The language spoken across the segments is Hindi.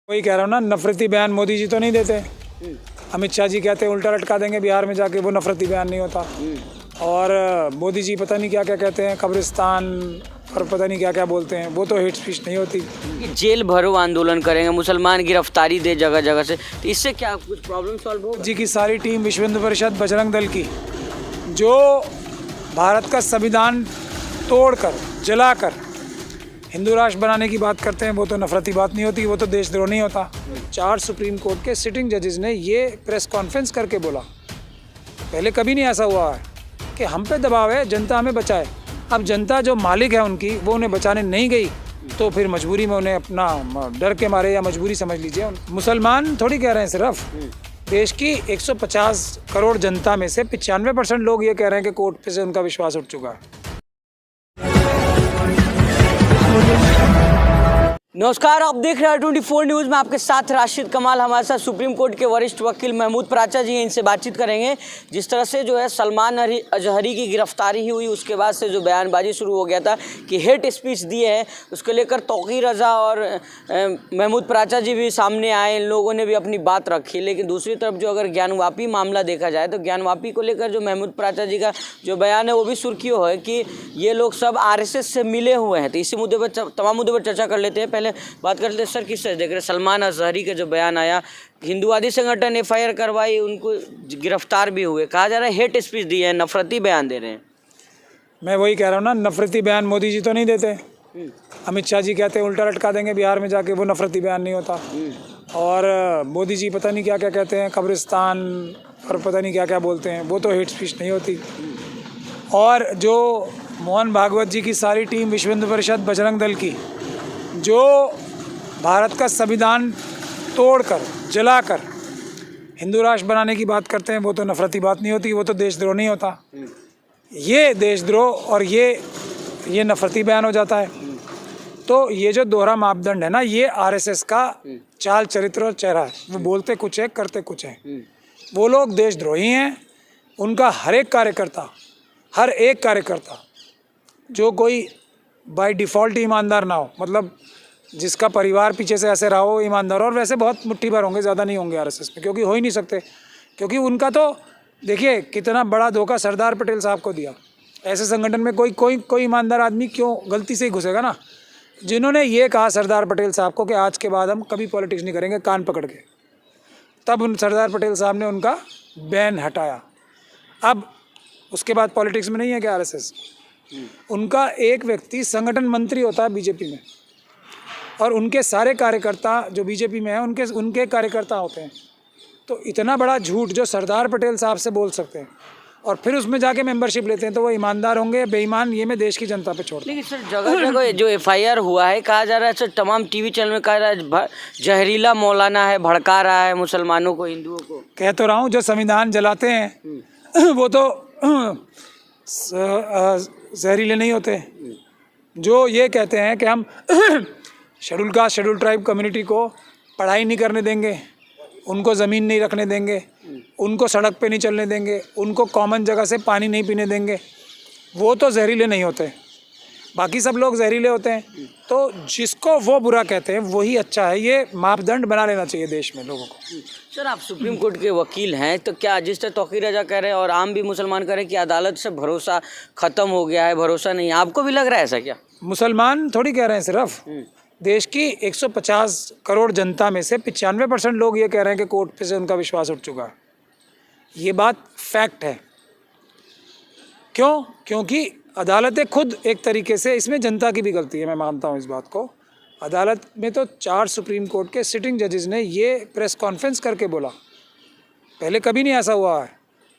वही कह रहा हूँ ना, नफरती बयान मोदी जी तो नहीं देते। अमित शाह जी कहते हैं उल्टा लटका देंगे बिहार में जाके, वो नफरती बयान नहीं होता। और मोदी जी पता नहीं क्या क्या कहते हैं, कब्रिस्तान और पता नहीं क्या क्या बोलते हैं, वो तो हेट स्पीच नहीं होती। जेल भरो आंदोलन करेंगे, मुसलमान गिरफ्तारी दे जगह जगह से, तो इससे क्या कुछ प्रॉब्लम सॉल्व होगा? जी की सारी टीम विश्व हिंदू परिषद बजरंग दल की, जो भारत का संविधान तोड़कर जलाकर हिंदू राष्ट्र बनाने की बात करते हैं, वो तो नफरती बात नहीं होती, वो तो देशद्रोह नहीं होता। 4 सुप्रीम कोर्ट के सिटिंग जजेस ने ये प्रेस कॉन्फ्रेंस करके बोला, पहले कभी नहीं ऐसा हुआ है कि हम पे दबाव है, जनता हमें बचाए। अब जनता जो मालिक है उनकी, वो उन्हें बचाने नहीं गई, तो फिर मजबूरी में उन्हें अपना डर के मारे या मजबूरी समझ लीजिए। मुसलमान थोड़ी कह रहे हैं सिर्फ, देश की 150 करोड़ जनता में से 95% लोग ये कह रहे हैं कि कोर्ट पे से उनका विश्वास उठ चुका है। नमस्कार, आप देख रहे हैं 24 न्यूज़ में, आपके साथ राशिद कमाल। हमारे साथ सुप्रीम कोर्ट के वरिष्ठ वकील महमूद प्राचा जी हैं, इनसे बातचीत करेंगे। जिस तरह से जो है सलमान अजहरी की गिरफ्तारी ही हुई, उसके बाद से जो बयानबाजी शुरू हो गया था कि हेट स्पीच दिए हैं, उसको लेकर तौकीर रजा और महमूद प्राचा जी भी सामने आए, इन लोगों ने भी अपनी बात रखी। लेकिन दूसरी तरफ जो अगर ज्ञानवापी मामला देखा जाए, तो ज्ञानवापी को लेकर जो महमूद प्राचा जी का जो बयान है वो भी सुर्खियों है कि ये लोग सब RSS से मिले हुए हैं। तो इसी मुद्दे पर, तमाम मुद्दे पर चर्चा कर लेते हैं। पहले बात करते हैं सर, किस तरह देख रहे हैं सलमान अजहरी का जो बयान आया, हिंदुवादी संगठन FIR करवाई, उनको गिरफ्तार भी हुए, कहा जा रहा है हेट स्पीच दिए हैं, नफरती बयान दे रहे हैं। मैं वही कह रहा हूँ ना, नफरती बयान मोदी जी तो नहीं देते। अमित शाह जी कहते हैं उल्टा लटका देंगे बिहार में जाके, वो नफरती बयान नहीं होता। और मोदी जी पता नहीं क्या क्या कहते हैं, कब्रिस्तान और पता नहीं क्या क्या बोलते हैं, वो तो हेट स्पीच नहीं होती। और जो मोहन भागवत जी की सारी टीम विश्व हिंदू परिषद बजरंग दल की, जो भारत का संविधान तोड़कर जलाकर हिंदू राष्ट्र बनाने की बात करते हैं, वो तो नफरती बात नहीं होती, वो तो देशद्रोह नहीं होता। ये देशद्रोह और ये नफरती बयान हो जाता है। तो ये जो दोहरा मापदंड है ना, ये RSS का चाल चरित्र और चेहरा है। वो बोलते कुछ है, करते कुछ है। वो लोग देशद्रोही हैं। उनका हर एक कार्यकर्ता जो कोई बाय डिफ़ॉल्ट ईमानदार ना हो, मतलब जिसका परिवार पीछे से ऐसे रहा हो ईमानदार, और वैसे बहुत मुट्ठी भर होंगे, ज़्यादा नहीं होंगे RSS में, क्योंकि हो ही नहीं सकते। क्योंकि उनका तो देखिए कितना बड़ा धोखा सरदार पटेल साहब को दिया। ऐसे संगठन में कोई ईमानदार आदमी क्यों गलती से ही घुसेगा ना। जिन्होंने ये कहा सरदार पटेल साहब को कि आज के बाद हम कभी पॉलिटिक्स नहीं करेंगे, कान पकड़ के, तब उन सरदार पटेल साहब ने उनका बैन हटाया। अब उसके बाद पॉलिटिक्स में नहीं है क्या RSS? उनका एक व्यक्ति संगठन मंत्री होता है बीजेपी में, और उनके सारे कार्यकर्ता जो बीजेपी में हैं उनके कार्यकर्ता होते हैं। तो इतना बड़ा झूठ जो सरदार पटेल साहब से बोल सकते हैं और फिर उसमें जाके मेंबरशिप लेते हैं, तो वो ईमानदार होंगे बेईमान, ये मैं देश की जनता पे छोड़ता हूं। लेकिन सर जगह जगह जो FIR हुआ है, कहा जा रहा है सर, तमाम TV चैनल में कहा रहा है जहरीला मौलाना है, भड़का रहा है मुसलमानों को, हिंदुओं को। कह तो रहा हूँ, जो संविधान जलाते हैं वो तो जहरीले नहीं होते। जो ये कहते हैं कि हम schedule caste schedule tribe community को पढ़ाई नहीं करने देंगे, उनको ज़मीन नहीं रखने देंगे, उनको सड़क पे नहीं चलने देंगे, उनको कॉमन जगह से पानी नहीं पीने देंगे, वो तो जहरीले नहीं होते। बाकी सब लोग जहरीले होते हैं। तो जिसको वो बुरा कहते हैं वही अच्छा है। ये मापदंड बना लेना चाहिए देश में लोगों को। सर आप सुप्रीम कोर्ट के वकील हैं, तो क्या जिस तरह तौकीर रजा कह रहे हैं और आम भी मुसलमान कह रहे हैं कि अदालत से भरोसा ख़त्म हो गया है, भरोसा नहीं, आपको भी लग रहा है ऐसा क्या? मुसलमान थोड़ी कह रहे हैं सिर्फ, देश की 150 करोड़ जनता में से 95% लोग ये कह रहे हैं कि कोर्ट पे से उनका विश्वास उठ चुका है। ये बात फैक्ट है। क्यों? क्योंकि अदालतें खुद एक तरीके से, इसमें जनता की भी गलती है, मैं मानता हूँ इस बात को। अदालत में तो 4 सुप्रीम कोर्ट के सिटिंग जजेस ने ये प्रेस कॉन्फ्रेंस करके बोला, पहले कभी नहीं ऐसा हुआ है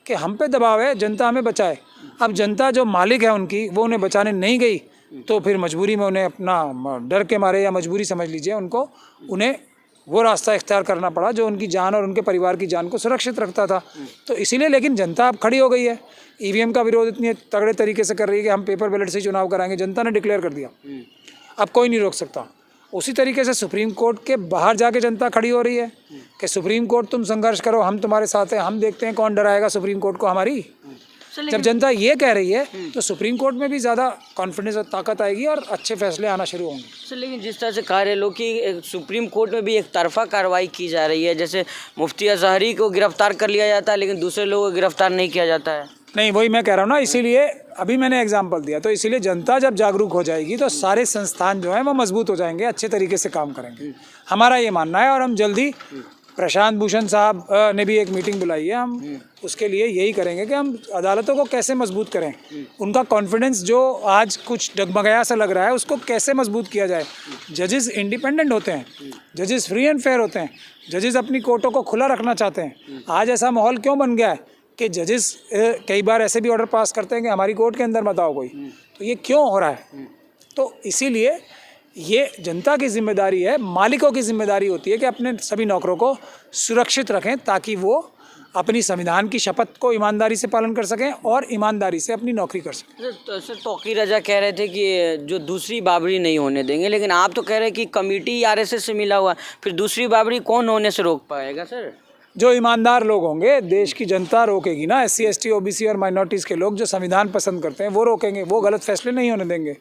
कि हम पे दबाव है, जनता हमें बचाए। अब जनता जो मालिक है उनकी, वो उन्हें बचाने नहीं गई, तो फिर मजबूरी में उन्हें अपना डर के मारे या मजबूरी समझ लीजिए, उन्हें वो रास्ता इख्तियार करना पड़ा जो उनकी जान और उनके परिवार की जान को सुरक्षित रखता था। तो इसीलिए, लेकिन जनता अब खड़ी हो गई है। EVM का विरोध इतनी तगड़े तरीके से कर रही है कि हम पेपर बैलेट से चुनाव कराएंगे, जनता ने डिक्लेयर कर दिया, अब कोई नहीं रोक सकता। उसी तरीके से सुप्रीम कोर्ट के बाहर जाके जनता खड़ी हो रही है कि सुप्रीम कोर्ट तुम संघर्ष करो, हम तुम्हारे साथ हैं, हम देखते हैं कौन डराएगा सुप्रीम कोर्ट को हमारी। जब जनता ये कह रही है तो सुप्रीम कोर्ट में भी ज़्यादा कॉन्फिडेंस और ताकत आएगी और अच्छे फैसले आना शुरू होंगे। सर लेकिन जिस तरह से कह रहे लोग कि सुप्रीम कोर्ट में भी एक तरफा कार्रवाई की जा रही है, जैसे मुफ्ती अजहरी को गिरफ्तार कर लिया जाता है लेकिन दूसरे लोगों को गिरफ्तार नहीं किया जाता है। नहीं, वही मैं कह रहा हूँ ना, इसीलिए अभी मैंने एग्जाम्पल दिया, तो इसीलिए जनता जब जागरूक हो जाएगी तो सारे संस्थान जो हैं वो मजबूत हो जाएंगे, अच्छे तरीके से काम करेंगे, हमारा ये मानना है। और हम जल्दी प्रशांत भूषण साहब ने भी एक मीटिंग बुलाई है, हम उसके लिए यही करेंगे कि हम अदालतों को कैसे मजबूत करें, उनका कॉन्फिडेंस जो आज कुछ डगमगाया सा लग रहा है उसको कैसे मजबूत किया जाए। जजेस इंडिपेंडेंट होते हैं, जजेस फ्री एंड फेयर होते हैं, जजेस अपनी कोर्टों को खुला रखना चाहते हैं। आज ऐसा माहौल क्यों बन गया है कि जजेस कई बार ऐसे भी ऑर्डर पास करते हैं कि हमारी कोर्ट के अंदर मत आओ कोई, तो ये क्यों हो रहा है? तो इसीलिए ये जनता की जिम्मेदारी है, मालिकों की जिम्मेदारी होती है कि अपने सभी नौकरों को सुरक्षित रखें ताकि वो अपनी संविधान की शपथ को ईमानदारी से पालन कर सकें और ईमानदारी से अपनी नौकरी कर सकें। सर तौकीर रजा कह रहे थे कि जो दूसरी बाबरी नहीं होने देंगे, लेकिन आप तो कह रहे हैं कि कमेटी आरएसएस से मिला हुआ, फिर दूसरी बाबरी कौन होने से रोक पाएगा सर? जो ईमानदार लोग होंगे, देश की जनता रोकेगी ना, SC ST OBC और माइनॉरिटीज़ के लोग जो संविधान पसंद करते हैं वो रोकेंगे, वो गलत फैसले नहीं होने देंगे।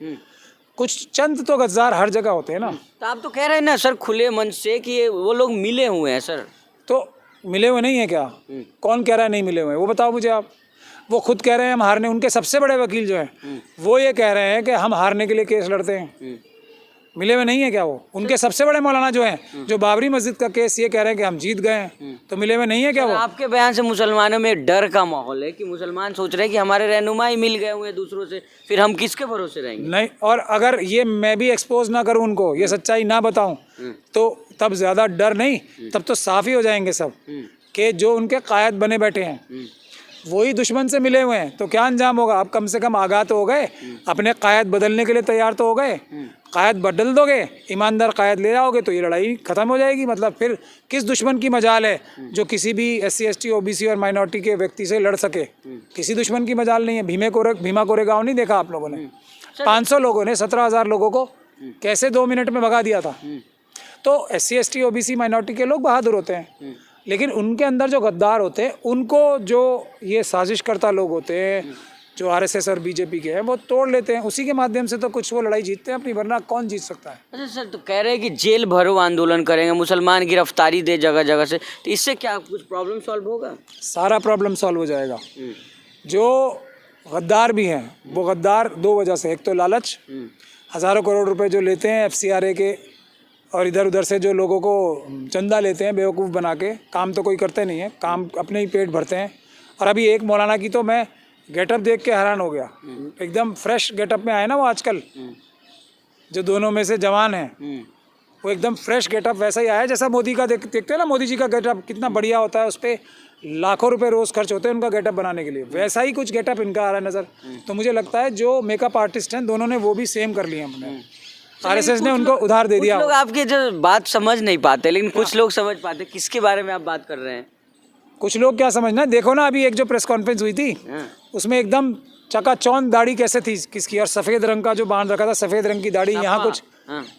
कुछ चंद तो गद्दार हर जगह होते हैं ना। तो आप तो कह रहे हैं ना सर खुले मन से कि वो लोग मिले हुए हैं सर। तो मिले हुए नहीं है क्या? कौन कह रहा है नहीं मिले हुए हैं? वो बताओ मुझे आप। वो खुद कह रहे हैं हम हारने, उनके सबसे बड़े वकील जो हैं वो ये कह रहे हैं कि हम हारने के लिए केस लड़ते हैं। मिले हुए नहीं है क्या वो? उनके सबसे बड़े मौलाना जो हैं, जो बाबरी मस्जिद का केस ये कह रहे हैं कि हम जीत गए हैं, तो मिले हुए नहीं है क्या वो? आपके बयान से मुसलमानों में डर का माहौल है कि मुसलमान सोच रहे हैं कि हमारे रहनुमा ही मिल गए हुए हैं दूसरों से, फिर हम किसके भरोसे रहेंगे? नहीं, और अगर ये मैं भी एक्सपोज ना करूं उनको, ये सच्चाई ना बताऊं, तो तब ज़्यादा डर नहीं, तब तो साफ ही हो जाएंगे सब कि जो उनके कायद बने बैठे हैं वही दुश्मन से मिले हुए हैं। तो क्या अंजाम होगा? आप कम से कम आगाह तो हो गए, अपने कायद बदलने के लिए तैयार तो हो गए। कायद बदल दोगे, ईमानदार कायद ले जाओगे तो ये लड़ाई ख़त्म हो जाएगी। मतलब फिर किस दुश्मन की मजाल है जो किसी भी SC ST OBC और माइनॉरिटी के व्यक्ति से लड़ सके? किसी दुश्मन की मजाल नहीं है। भीमा कोरेगांव नहीं देखा आप लोगों ने? 500 लोगों ने 17,000 लोगों को कैसे 2 मिनट में भगा दिया था। तो SC ST OBC माइनॉरिटी के लोग बहादुर होते हैं, लेकिन उनके अंदर जो गद्दार होते हैं, उनको जो ये साजिश करता लोग होते हैं, जो RSS और BJP के हैं, वो तोड़ लेते हैं। उसी के माध्यम से तो कुछ वो लड़ाई जीतते हैं अपनी, वरना कौन जीत सकता है? अच्छा सर, तो कह रहे हैं कि जेल भरो आंदोलन करेंगे, मुसलमान गिरफ्तारी दे जगह जगह से, तो इससे क्या कुछ प्रॉब्लम सॉल्व होगा? सारा प्रॉब्लम सॉल्व हो जाएगा। जो गद्दार भी हैं वो गद्दार 2 वजह से, एक तो लालच, हज़ारों करोड़ रुपए जो लेते हैं FCRA के, और इधर उधर से जो लोगों को चंदा लेते हैं बेवकूफ़ बना के, काम तो कोई करते नहीं है, काम अपने ही पेट भरते हैं। और अभी एक मौलाना की तो मैं गेटअप देख के हैरान हो गया, एकदम फ्रेश गेटअप में आए ना वो आजकल, जो दोनों में से जवान हैं, वो एकदम फ्रेश गेटअप वैसा ही आया जैसा मोदी का देखते हैं ना, मोदी जी का गेटअप कितना बढ़िया होता है, उस पर लाखों रुपए रोज़ खर्च होते हैं उनका गेटअप बनाने के लिए, वैसा ही कुछ गेटअप इनका आ रहा है नज़र। तो मुझे लगता है जो मेकअप आर्टिस्ट हैं दोनों ने वो भी सेम कर लिए हमने, RSS ने उनको उधार दे दिया। कुछ लोग आपकी जो बात समझ नहीं पाते, लेकिन कुछ लोग समझ पाते। किसके बारे में आप बात कर रहे हैं? कुछ लोग क्या समझना, देखो ना अभी एक जो प्रेस कॉन्फ्रेंस हुई थी उसमें एकदम चकाचौंध दाढ़ी कैसे थी किसकी, और सफ़ेद रंग का जो बांध रखा था, सफ़ेद रंग की दाढ़ी, यहाँ कुछ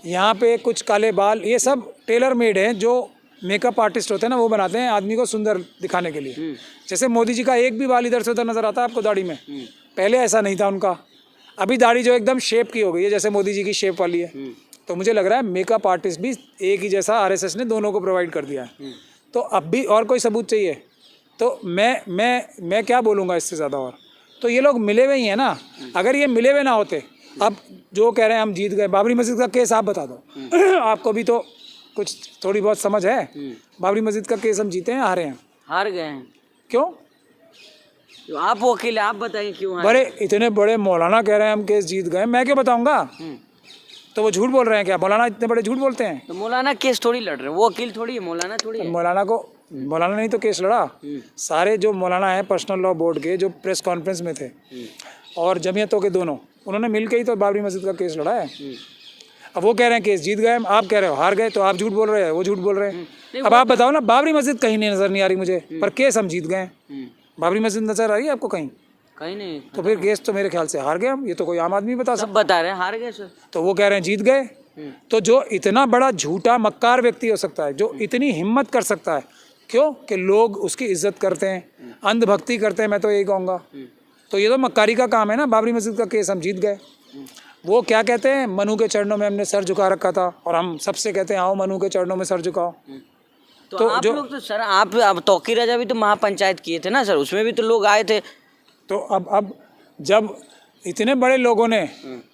यहाँ पे कुछ काले बाल, ये सब टेलर मेड हैं। जो मेकअप आर्टिस्ट होते हैं ना वो बनाते हैं आदमी को सुंदर दिखाने के लिए। जैसे मोदी जी का एक भी बाल इधर से उधर नज़र आता है आपको दाढ़ी में, पहले ऐसा नहीं था उनका। अभी दाढ़ी जो एकदम शेप की हो गई है, जैसे मोदी जी की शेप वाली है। तो मुझे लग रहा है मेकअप आर्टिस्ट भी एक ही जैसा RSS ने दोनों को प्रोवाइड कर दिया है। तो अब भी और कोई सबूत चाहिए तो मैं क्या बोलूँगा इससे ज़्यादा। और तो ये लोग मिले हुए ही हैं ना, अगर ये मिले हुए ना होते, अब जो कह रहे हैं हम जीत गए, बाबरी मस्जिद का केस आप बता दो आपको भी तो कुछ थोड़ी बहुत समझ है। बाबरी मस्जिद का केस हम जीते हैं, हारे हैं? हार गए हैं। क्यों? तो आप वकील हैं, आप बताइए क्यों? बड़े इतने बड़े मौलाना कह रहे हैं हम केस जीत गए, मैं क्यों बताऊंगा? तो वो झूठ बोल रहे हैं क्या? मौलाना इतने बड़े झूठ बोलते हैं? तो मौलाना केस थोड़ी लड़ रहे हैं, वो वकील थोड़ी है, मौलाना थोड़ी है। मौलाना नहीं तो केस लड़ा। सारे जो मौलाना हैं पर्सनल लॉ बोर्ड के, जो प्रेस कॉन्फ्रेंस में थे, और जमीयतों के दोनों, उन्होंने मिलकर ही तो बाबरी मस्जिद का केस लड़ा है। अब वो कह रहे हैं केस जीत गए, आप कह रहे हो हार गए, तो आप झूठ बोल रहे हैं, वो झूठ बोल रहे हैं। अब आप बताओ ना, बाबरी मस्जिद कहीं नहीं नजर नहीं आ रही मुझे, पर केस हम जीत गए। बाबरी मस्जिद नजर आ रही है आपको कहीं? कहीं नहीं। तो फिर केस तो मेरे ख्याल से हार गए हम, ये तो कोई आम आदमी बता सकता। बता रहे हैं हार गए सर, तो वो कह रहे हैं जीत गए। तो जो इतना बड़ा झूठा मक्कार व्यक्ति हो सकता है, जो इतनी हिम्मत कर सकता है, क्यों? कि लोग उसकी इज्जत करते हैं, अंधभक्ति करते हैं, मैं तो यही कहूँगा। तो ये तो मक्कारी का काम है ना। बाबरी मस्जिद का केस हम जीत गए। वो क्या कहते हैं, मनु के चरणों में हमने सर झुका रखा था, और हम सबसे कहते हैं आओ मनु के चरणों में सर झुकाओ। तो आप लोग तो सर आप तौकीर राजा भी तो महापंचायत किए थे ना सर, उसमें भी तो लोग आए थे। तो अब जब इतने बड़े लोगों ने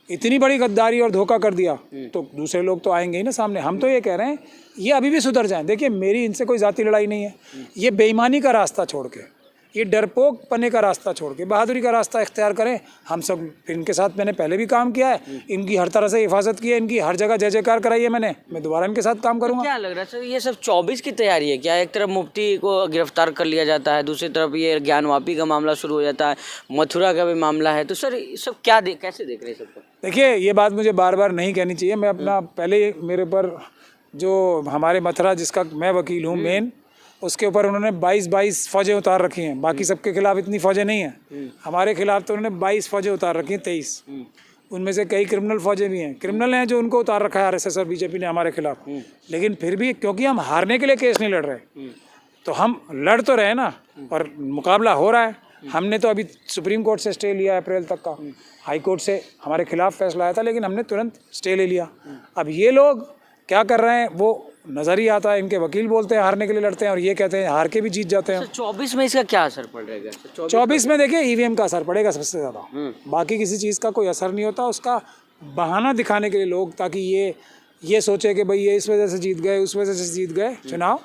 इतनी बड़ी गद्दारी और धोखा कर दिया तो दूसरे लोग तो आएंगे ही ना सामने। हम तो ये कह रहे हैं ये अभी भी सुधर जाएं। देखिए मेरी इनसे कोई जाति लड़ाई नहीं है। ये बेईमानी का रास्ता छोड़ के, ये डरपोक पने का रास्ता छोड़ के बहादुरी का रास्ता इख्तियार करें। हम सब इनके साथ मैंने पहले भी काम किया है, इनकी हर तरह से हिफाजत की है, इनकी हर जगह जय जयकार कराई है मैंने। मैं दोबारा इनके साथ काम करूँगा। क्या लग रहा है सर, ये सब 24 की तैयारी है क्या? एक तरफ मुफ्ती को गिरफ्तार कर लिया जाता है, दूसरी तरफ ये ज्ञानवापी का मामला शुरू हो जाता है, मथुरा का भी मामला है। तो सर सब क्या कैसे देख रहे हैं सबको? देखिए ये बात मुझे बार बार नहीं कहनी चाहिए। मैं अपना पहले मेरे पर जो हमारे मथुरा जिसका मैं वकील हूँ मेन, उसके ऊपर उन्होंने 22 फौजें उतार रखी हैं। बाकी सबके खिलाफ इतनी फौजें नहीं हैं, हमारे खिलाफ तो उन्होंने 22 फौजें उतार रखी हैं, 23। उनमें से कई क्रिमिनल फौजें भी हैं, क्रिमिनल हैं जो उनको उतार रखा है आरएसएस और बीजेपी ने हमारे खिलाफ। लेकिन फिर भी क्योंकि हम हारने के लिए केस नहीं लड़ रहे, तो हम लड़ तो रहे ना, और मुकाबला हो रहा है। हमने तो अभी सुप्रीम कोर्ट से स्टे लिया अप्रैल तक का, हाई कोर्ट से हमारे खिलाफ फैसला आया था, लेकिन हमने तुरंत स्टे ले लिया। अब ये लोग क्या कर रहे हैं वो नज़र ही आता है। इनके वकील बोलते हैं हारने के लिए लड़ते हैं, और ये कहते हैं हार के भी जीत जाते हैं। 24 में इसका क्या असर पड़ेगा? 24 में देखिए ईवीएम का असर पड़ेगा सबसे ज़्यादा। बाकी किसी चीज़ का कोई असर नहीं होता। उसका बहाना दिखाने के लिए लोग, ताकि ये सोचे कि भाई ये इस वजह से जीत गए, उस वजह से जीत गए चुनाव,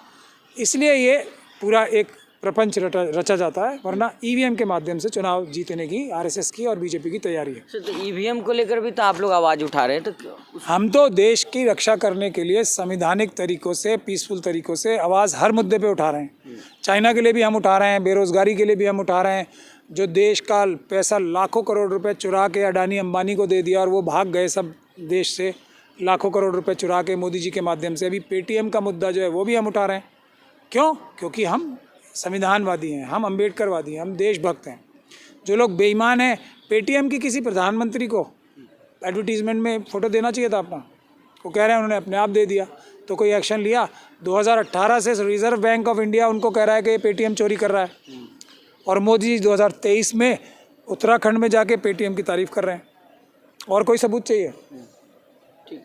इसलिए ये पूरा एक प्रपंच रचा जाता है। वरना ईवीएम के माध्यम से चुनाव जीतने की आरएसएस की और बीजेपी की तैयारी है। सर तो ईवीएम को लेकर भी तो आप लोग आवाज़ उठा रहे हैं, तो हम तो देश की रक्षा करने के लिए संवैधानिक तरीकों से, पीसफुल तरीकों से आवाज़ हर मुद्दे पे उठा रहे हैं। चाइना के लिए भी हम उठा रहे हैं, बेरोज़गारी के लिए भी हम उठा रहे हैं। जो देश का पैसा लाखों करोड़ रुपए चुरा के अडानी अंबानी को दे दिया और वो भाग गए सब देश से, लाखों करोड़ रुपए चुरा के मोदी जी के माध्यम से। अभी पेटीएम का मुद्दा जो है वो भी हम उठा रहे हैं। क्यों? क्योंकि हम संविधानवादी हैं, हम अम्बेडकरवादी हैं, हम देशभक्त हैं। जो लोग बेईमान हैं, पेटीएम की किसी प्रधानमंत्री को एडवर्टीजमेंट में फ़ोटो देना चाहिए था अपना, वो कह रहे हैं उन्होंने अपने आप दे दिया, तो कोई एक्शन लिया? 2018 से रिजर्व बैंक ऑफ इंडिया उनको कह रहा है कि पेटीएम चोरी कर रहा है, और मोदी जी 2023 में उत्तराखंड में जाके पेटीएम की तारीफ़ कर रहे हैं। और कोई सबूत चाहिए? ठीक।